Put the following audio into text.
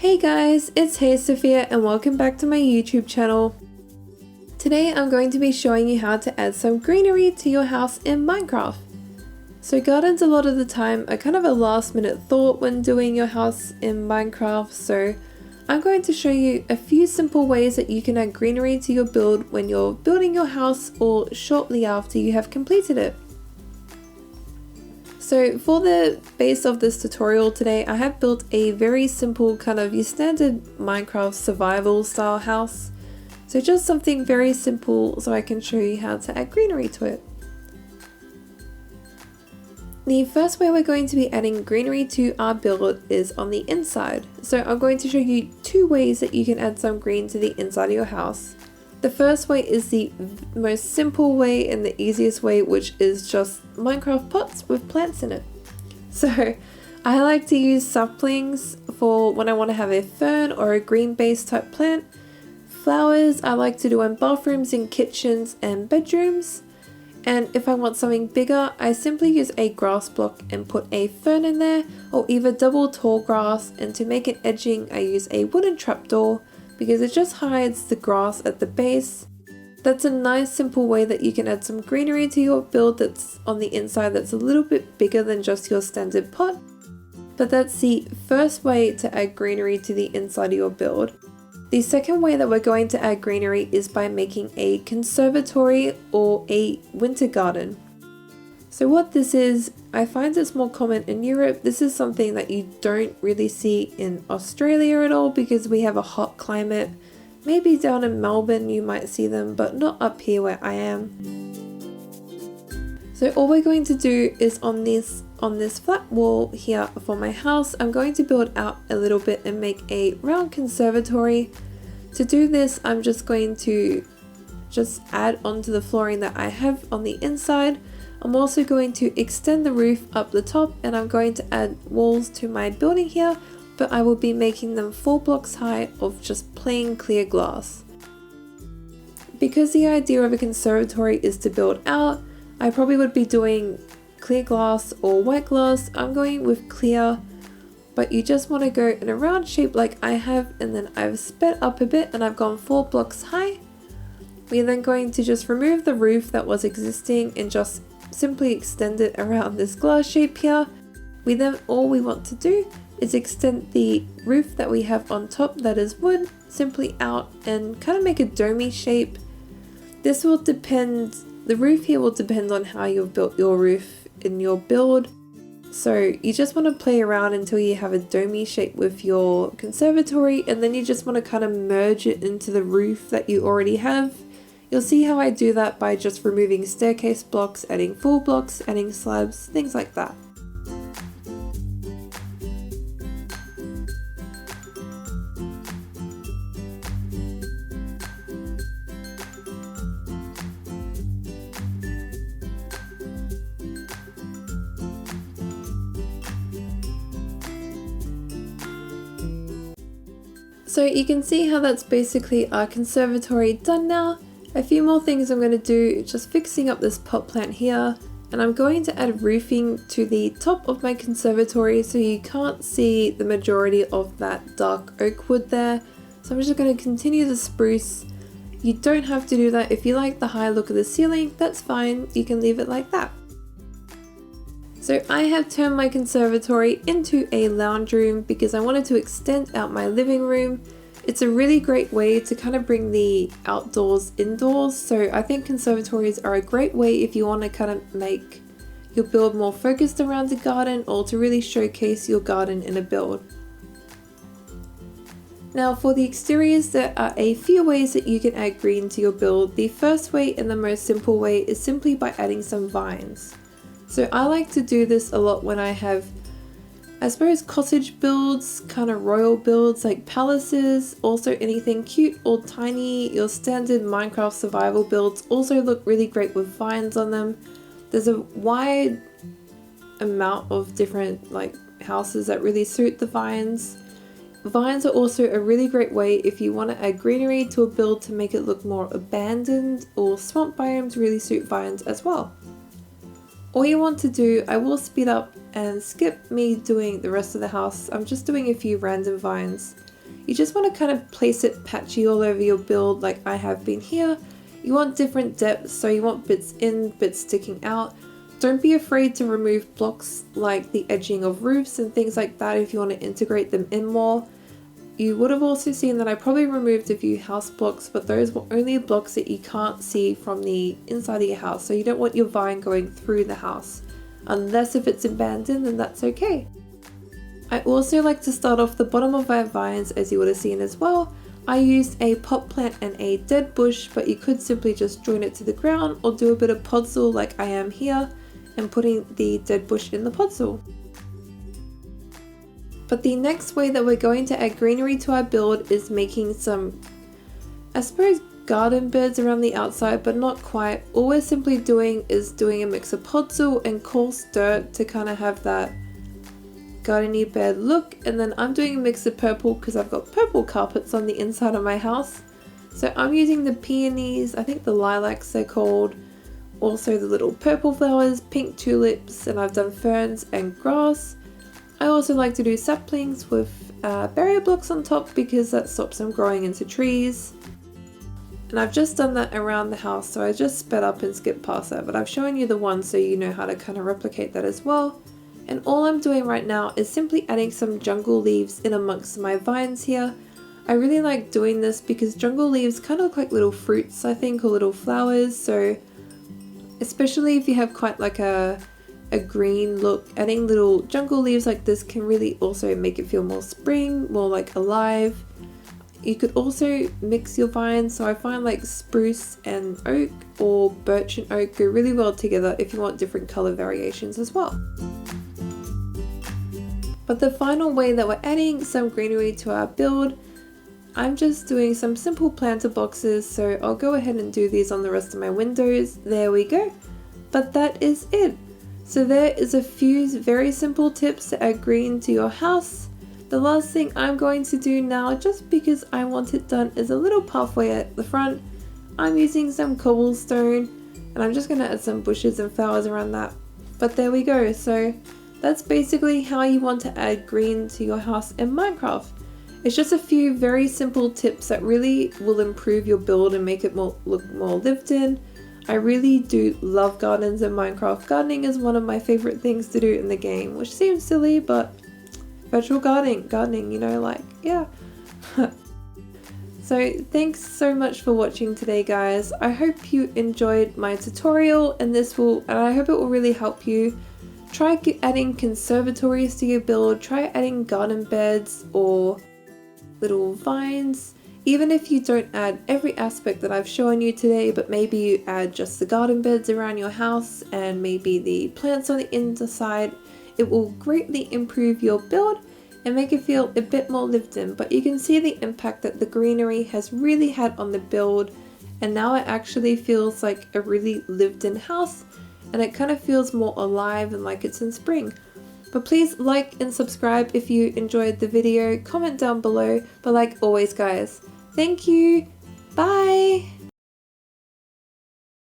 Hey guys, it's Sophia and welcome back to my YouTube channel. Today I'm going to be showing you how to add some greenery to your house in Minecraft. So gardens a lot of the time are kind of a last minute thought when doing your house in Minecraft, so I'm going to show you a few simple ways that you can add greenery to your build when you're building your house or shortly after you have completed it. So for the base of this tutorial today, I have built a very simple kind of your standard Minecraft survival style house. So just something very simple so I can show you how to add greenery to it. The first way we're going to be adding greenery to our build is on the inside. So I'm going to show you two ways that you can add some green to the inside of your house. The first way is the most simple way and the easiest way, which is just Minecraft pots with plants in it. So I like to use saplings for when I want to have a fern or a green base type plant. Flowers I like to do in bathrooms and kitchens and bedrooms. And if I want something bigger, I simply use a grass block and put a fern in there, or either double tall grass, and to make it edging I use a wooden trapdoor, because it just hides the grass at the base. That's a nice simple way that you can add some greenery to your build that's on the inside that's a little bit bigger than just your standard pot. But that's the first way to add greenery to the inside of your build. The second way that we're going to add greenery is by making a conservatory or a winter garden. So what this is, I find it's more common in Europe. This is something that you don't really see in Australia at all because we have a hot climate. Maybe down in Melbourne you might see them, but not up here where I am. So all we're going to do is on this flat wall here for my house, I'm going to build out a little bit and make a round conservatory. To do this, I'm just going to add onto the flooring that I have on the inside. I'm also going to extend the roof up the top, and I'm going to add walls to my building here, but I will be making them 4 blocks high of just plain clear glass. Because the idea of a conservatory is to build out, I probably would be doing clear glass or white glass. I'm going with clear, but you just want to go in a round shape like I have, and then I've sped up a bit and I've gone 4 blocks high. We're then going to just remove the roof that was existing and just simply extend it around this glass shape here. All we want to do is extend the roof that we have on top that is wood simply out and kind of make a domey shape. This will depend, the roof here will depend on how you've built your roof in your build. So you just want to play around until you have a domey shape with your conservatory, and then you just want to kind of merge it into the roof that you already have. You'll see how I do that by just removing staircase blocks, adding full blocks, adding slabs, things like that. So you can see how that's basically our conservatory done now. A few more things I'm going to do, just fixing up this pot plant here, and I'm going to add roofing to the top of my conservatory so you can't see the majority of that dark oak wood there. So I'm just going to continue the spruce. You don't have to do that. If you like the high look of the ceiling, that's fine, you can leave it like that. So I have turned my conservatory into a lounge room because I wanted to extend out my living room. It's a really great way to kind of bring the outdoors indoors, so I think conservatories are a great way if you want to kind of make your build more focused around the garden or to really showcase your garden in a build. Now for the exteriors, there are a few ways that you can add green to your build. The first way and the most simple way is simply by adding some vines. So I like to do this a lot when I have, I suppose, cottage builds, kind of royal builds like palaces, also anything cute or tiny. Your standard Minecraft survival builds also look really great with vines on them. There's a wide amount of different houses that really suit the vines. Vines are also a really great way if you want to add greenery to a build to make it look more abandoned, or swamp biomes really suit vines as well. All you want to do, I will speed up and skip me doing the rest of the house. I'm just doing a few random vines. You just want to kind of place it patchy all over your build like I have been here. You want different depths, so you want bits in, bits sticking out. Don't be afraid to remove blocks like the edging of roofs and things like that if you want to integrate them in more. You would have also seen that I probably removed a few house blocks, but those were only blocks that you can't see from the inside of your house, so you don't want your vine going through the house. Unless if it's abandoned, then that's okay. I also like to start off the bottom of my vines, as you would have seen as well. I used a pot plant and a dead bush, but you could simply just join it to the ground or do a bit of podzol like I am here and putting the dead bush in the podzol. But the next way that we're going to add greenery to our build is making some, I suppose, garden beds around the outside, but not quite. All we're simply doing is doing a mix of podzol and coarse dirt to kind of have that gardeny bed look, and then I'm doing a mix of purple because I've got purple carpets on the inside of my house. So I'm using the peonies, I think the lilacs they're called, also the little purple flowers, pink tulips, and I've done ferns and grass. I also like to do saplings with barrier blocks on top because that stops them growing into trees. And I've just done that around the house, so I just sped up and skipped past that, but I've shown you the one so you know how to kind of replicate that as well. And all I'm doing right now is simply adding some jungle leaves in amongst my vines here. I really like doing this because jungle leaves kind of look like little fruits, I think, or little flowers, so especially if you have quite like a green look, adding little jungle leaves like this can really also make it feel more spring, more like alive. You could also mix your vines, so I find like spruce and oak or birch and oak go really well together if you want different color variations as well. But the final way that we're adding some greenery to our build, I'm just doing some simple planter boxes, so I'll go ahead and do these on the rest of my windows. There we go. But that is it. So there is a few very simple tips to add green to your house. The last thing I'm going to do now, just because I want it done, is a little pathway at the front. I'm using some cobblestone and I'm just going to add some bushes and flowers around that. But there we go. So that's basically how you want to add green to your house in Minecraft. It's just a few very simple tips that really will improve your build and make it look more lived in. I really do love gardens in Minecraft. Gardening is one of my favorite things to do in the game, which seems silly, but virtual gardening, you know, like, yeah. So thanks so much for watching today, guys. I hope you enjoyed my tutorial, and I hope it will really help you. Try adding conservatories to your build, try adding garden beds or little vines. Even if you don't add every aspect that I've shown you today, but maybe you add just the garden beds around your house and maybe the plants on the inside, it will greatly improve your build and make it feel a bit more lived in. But you can see the impact that the greenery has really had on the build, and now it actually feels like a really lived in house, and it kind of feels more alive and like it's in spring. But please like and subscribe if you enjoyed the video, comment down below, but like always guys, thank you, bye!